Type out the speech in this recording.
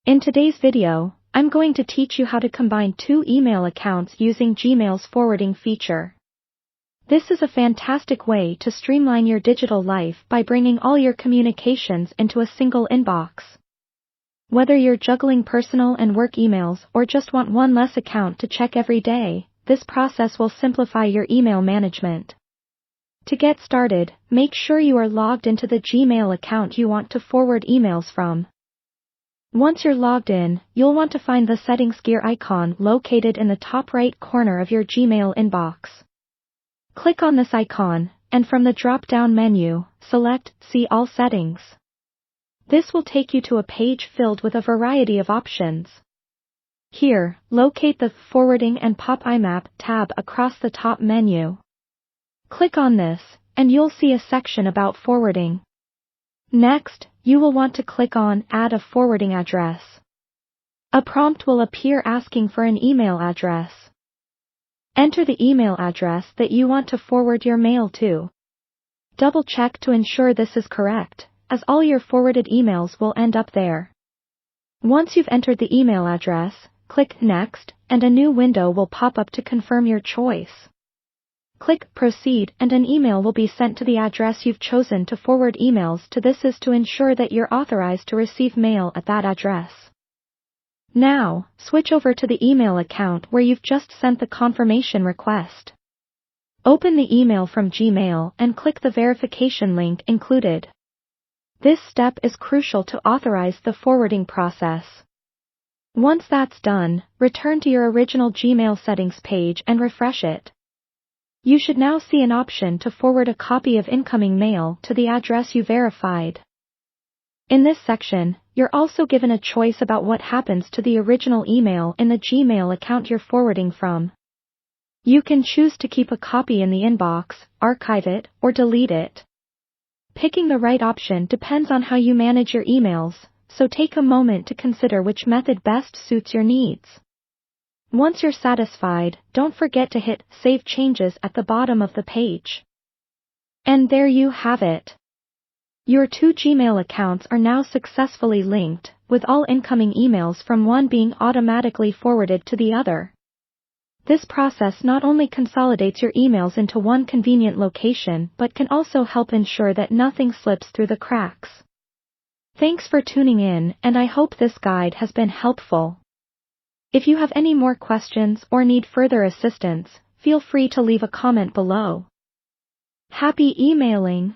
In today's video, I'm going to teach you how to combine two email accounts using Gmail's forwarding feature. This is a fantastic way to streamline your digital life by bringing all your communications into a single inbox. Whether you're juggling personal and work emails or just want one less account to check every day, this process will simplify your email management. To get started, make sure you are logged into the Gmail account you want to forward emails from. Once you're logged in, you'll want to find the settings gear icon located in the top right corner of your Gmail inbox. Click on this icon, and from the drop-down menu, select See All Settings. This will take you to a page filled with a variety of options. Here, locate the Forwarding and Pop IMAP tab across the top menu. Click on this, and you'll see a section about forwarding. Next, you will want to click on Add a forwarding address. A prompt will appear asking for an email address. Enter the email address that you want to forward your mail to. Double-check to ensure this is correct, as all your forwarded emails will end up there. Once you've entered the email address, click Next, and a new window will pop up to confirm your choice. Click Proceed and an email will be sent to the address you've chosen to forward emails to. This is to ensure that you're authorized to receive mail at that address. Now, switch over to the email account where you've just sent the confirmation request. Open the email from Gmail and click the verification link included. This step is crucial to authorize the forwarding process. Once that's done, return to your original Gmail settings page and refresh it. You should now see an option to forward a copy of incoming mail to the address you verified. In this section, you're also given a choice about what happens to the original email in the Gmail account you're forwarding from. You can choose to keep a copy in the inbox, archive it, or delete it. Picking the right option depends on how you manage your emails, so take a moment to consider which method best suits your needs. Once you're satisfied, don't forget to hit Save Changes at the bottom of the page. And there you have it. Your two Gmail accounts are now successfully linked, with all incoming emails from one being automatically forwarded to the other. This process not only consolidates your emails into one convenient location but can also help ensure that nothing slips through the cracks. Thanks for tuning in, and I hope this guide has been helpful. If you have any more questions or need further assistance, feel free to leave a comment below. Happy emailing!